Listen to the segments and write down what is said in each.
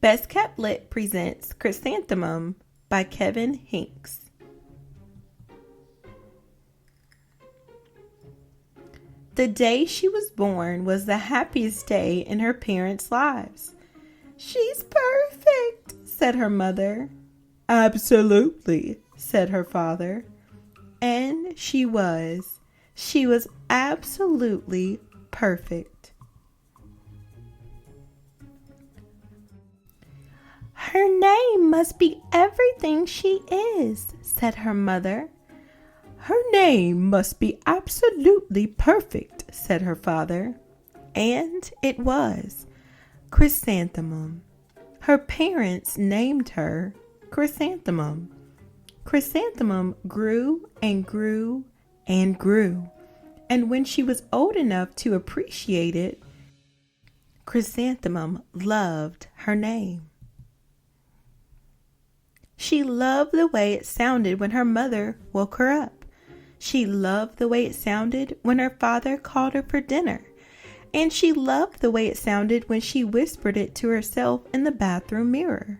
BestKeptLit presents Chrysanthemum by Kevin Henkes. The day she was born was the happiest day in her parents' lives. "She's perfect," said her mother. "Absolutely," said her father. And she was. She was absolutely perfect. "Her name must be everything she is," said her mother. "Her name must be absolutely perfect," said her father. And it was. Chrysanthemum. Her parents named her Chrysanthemum. Chrysanthemum grew and grew and grew. And when she was old enough to appreciate it, Chrysanthemum loved her name. She loved the way it sounded when her mother woke her up. She loved the way it sounded when her father called her for dinner. And she loved the way it sounded when she whispered it to herself in the bathroom mirror.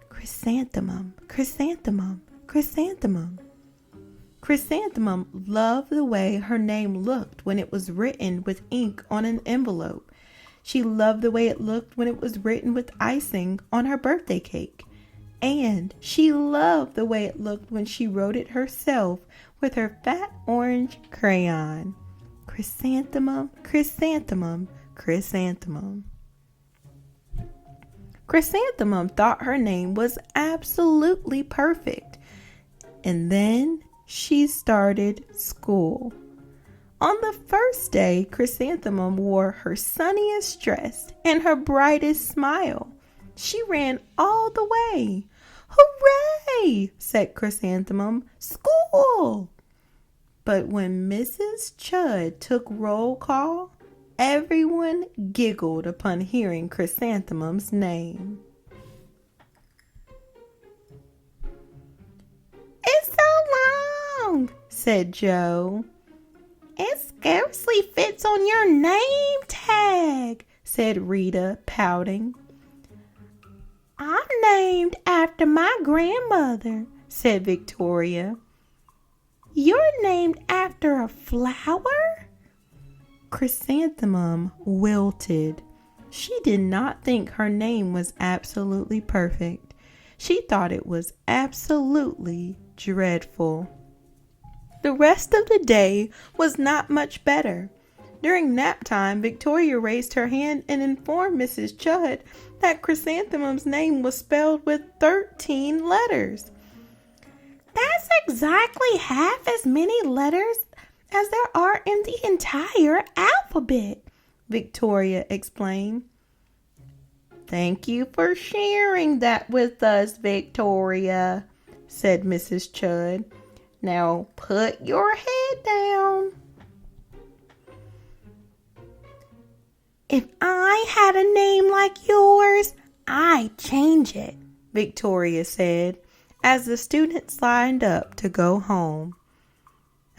Chrysanthemum, chrysanthemum, chrysanthemum. Chrysanthemum loved the way her name looked when it was written with ink on an envelope. She loved the way it looked when it was written with icing on her birthday cake. And she loved the way it looked when she wrote it herself with her fat orange crayon. Chrysanthemum, chrysanthemum, chrysanthemum. Chrysanthemum thought her name was absolutely perfect. And then she started school. On the first day, Chrysanthemum wore her sunniest dress and her brightest smile. She ran all the way. "Hooray!" said Chrysanthemum. "School!" But when Mrs. Chud took roll call, everyone giggled upon hearing Chrysanthemum's name. "It's so long," said Joe. "It scarcely fits on your name tag," said Rita, pouting. "I'm named after my grandmother," said Victoria. "You're named after a flower?" Chrysanthemum wilted. She did not think her name was absolutely perfect. She thought it was absolutely dreadful. The rest of the day was not much better. During nap time, Victoria raised her hand and informed Mrs. Chud that Chrysanthemum's name was spelled with 13 letters. "That's exactly half as many letters as there are in the entire alphabet," Victoria explained. "Thank you for sharing that with us, Victoria," said Mrs. Chud. "Now put your head down." "If I had a name like yours, I'd change it," Victoria said, as the students lined up to go home.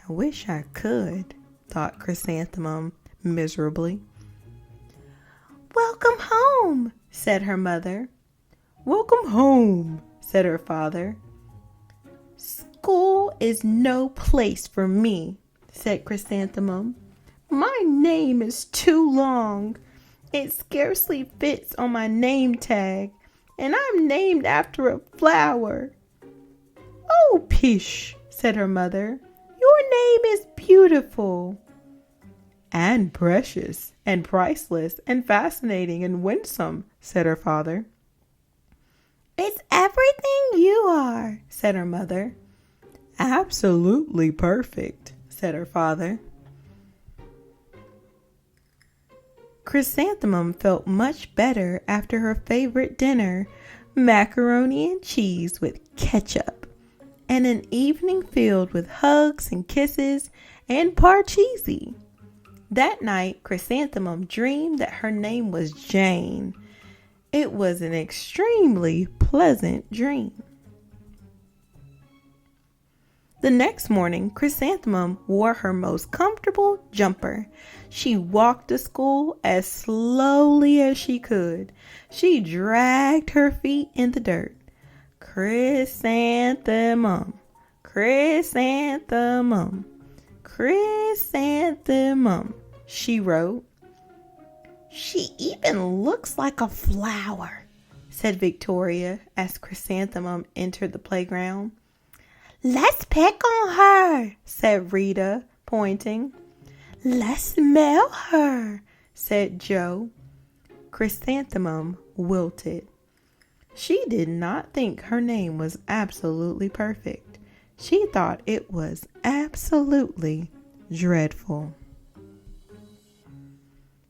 "I wish I could," thought Chrysanthemum miserably. "Welcome home," said her mother. "Welcome home," said her father. "School is no place for me," said Chrysanthemum. "My name is too long. It scarcely fits on my name tag, and I'm named after a flower." "Oh, pish," said her mother. "Your name is beautiful." "And precious, and priceless, and fascinating, and winsome," said her father. "It's everything you are," said her mother. "Absolutely perfect," said her father. Chrysanthemum felt much better after her favorite dinner, macaroni and cheese with ketchup, and an evening filled with hugs and kisses and parcheesi. That night, Chrysanthemum dreamed that her name was Jane. It was an extremely pleasant dream. The next morning, Chrysanthemum wore her most comfortable jumper. She walked to school as slowly as she could. She dragged her feet in the dirt. Chrysanthemum, chrysanthemum, chrysanthemum, she wrote. She even looks like a flower, said Victoria as Chrysanthemum entered the playground. Let's pick on her, said Rita, pointing. Let's smell her, said Joe. Chrysanthemum wilted. She did not think her name was absolutely perfect. She thought it was absolutely dreadful.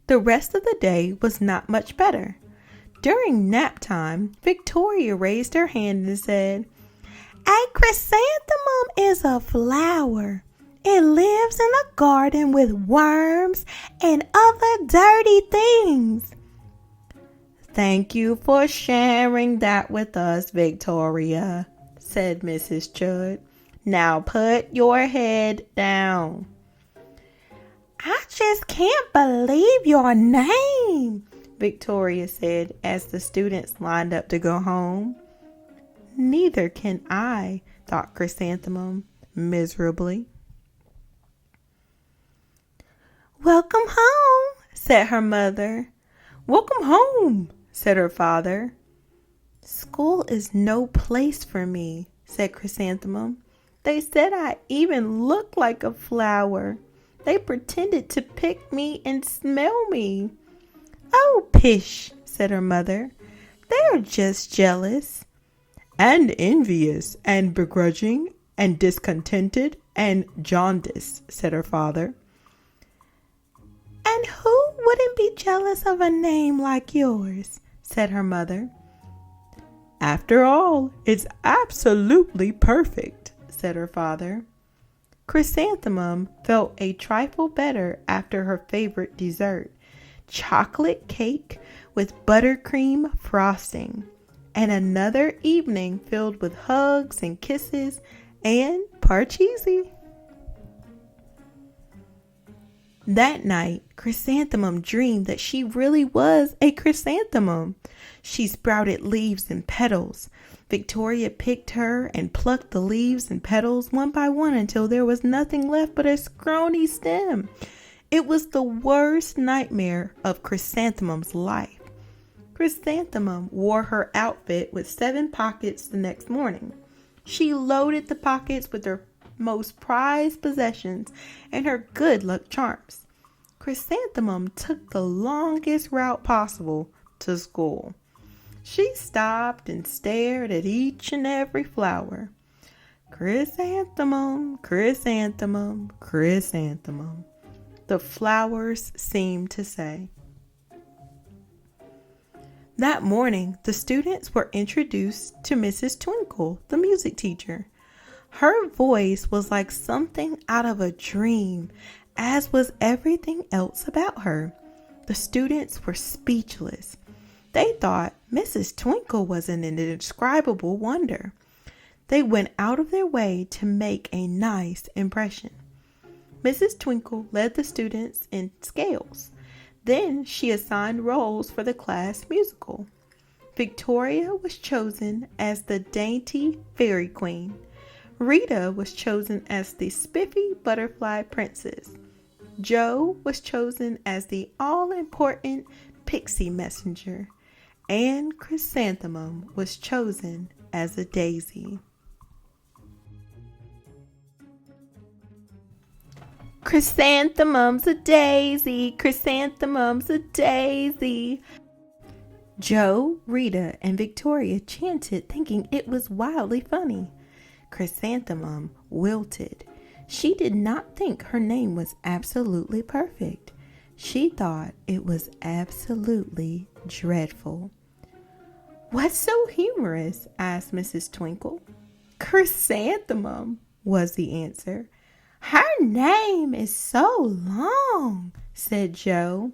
The rest of the day was not much better. During nap time, Victoria raised her hand and said, A chrysanthemum is a flower. It lives in a garden with worms and other dirty things. Thank you for sharing that with us, Victoria, said Mrs. Judd. Now put your head down. I just can't believe your name, Victoria said as the students lined up to go home. Neither can I, thought Chrysanthemum miserably. Welcome home, said her mother. Welcome home, said her father. School is no place for me, said Chrysanthemum. They said I even looked like a flower. They pretended to pick me and smell me. Oh, pish, said her mother. They're just jealous. And envious, and begrudging, and discontented, and jaundiced, said her father. And who wouldn't be jealous of a name like yours, said her mother. After all, it's absolutely perfect, said her father. Chrysanthemum felt a trifle better after her favorite dessert, chocolate cake with buttercream frosting, and another evening filled with hugs and kisses and parcheesi. That night, Chrysanthemum dreamed that she really was a chrysanthemum. She sprouted leaves and petals. Victoria picked her and plucked the leaves and petals one by one until there was nothing left but a scrawny stem. It was the worst nightmare of Chrysanthemum's life. Chrysanthemum wore her outfit with 7 pockets the next morning. She loaded the pockets with her most prized possessions and her good luck charms. Chrysanthemum took the longest route possible to school. She stopped and stared at each and every flower. Chrysanthemum, chrysanthemum, chrysanthemum, the flowers seemed to say. That morning, the students were introduced to Mrs. Twinkle, the music teacher. Her voice was like something out of a dream, as was everything else about her. The students were speechless. They thought Mrs. Twinkle was an indescribable wonder. They went out of their way to make a nice impression. Mrs. Twinkle led the students in scales. Then she assigned roles for the class musical. Victoria was chosen as the dainty fairy queen. Rita was chosen as the spiffy butterfly princess. Joe was chosen as the all-important pixie messenger. And Chrysanthemum was chosen as a daisy. Chrysanthemum's a daisy, chrysanthemum's a daisy. Joe, Rita, and Victoria chanted, thinking it was wildly funny. Chrysanthemum wilted. She did not think her name was absolutely perfect. She thought it was absolutely dreadful. What's so humorous? Asked Mrs. Twinkle. Chrysanthemum, was the answer. Her name is so long, said Joe.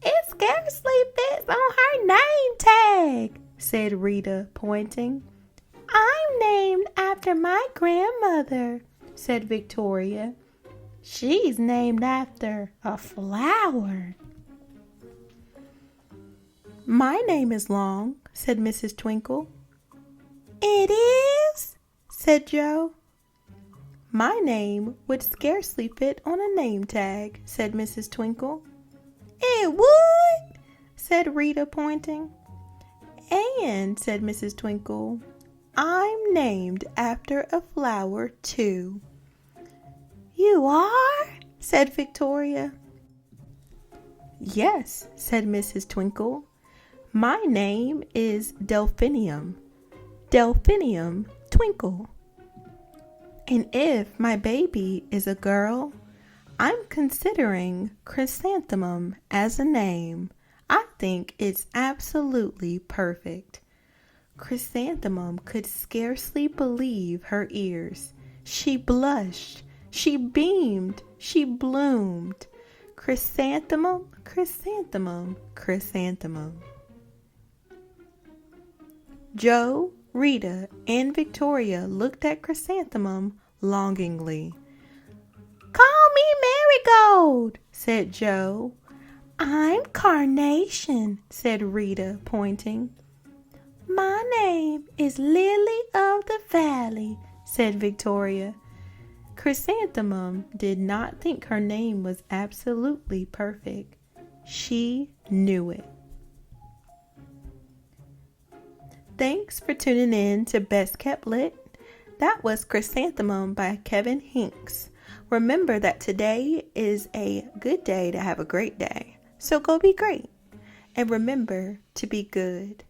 It scarcely fits on her name tag, said Rita, pointing. I'm named after my grandmother, said Victoria. She's named after a flower. My name is long, said Mrs. Twinkle. It is, said Joe. My name would scarcely fit on a name tag, said Mrs. Twinkle. It would, said Rita, pointing. And, said Mrs. Twinkle, I'm named after a flower, too. You are? said Victoria. Yes, said Mrs. Twinkle. My name is Delphinium. Delphinium Twinkle. And if my baby is a girl, I'm considering Chrysanthemum as a name. I think it's absolutely perfect. Chrysanthemum could scarcely believe her ears. She blushed, she beamed, she bloomed. Chrysanthemum, chrysanthemum, chrysanthemum. Joe, Rita, and Victoria looked at Chrysanthemum longingly. Call me Marigold, said Joe. I'm Carnation, said Rita, pointing. My name is Lily of the Valley, said Victoria. Chrysanthemum did not think her name was absolutely perfect. She knew it. Thanks for tuning in to Best Kept Lit. That was Chrysanthemum by Kevin Henkes. Remember that today is a good day to have a great day. So go be great. And remember to be good.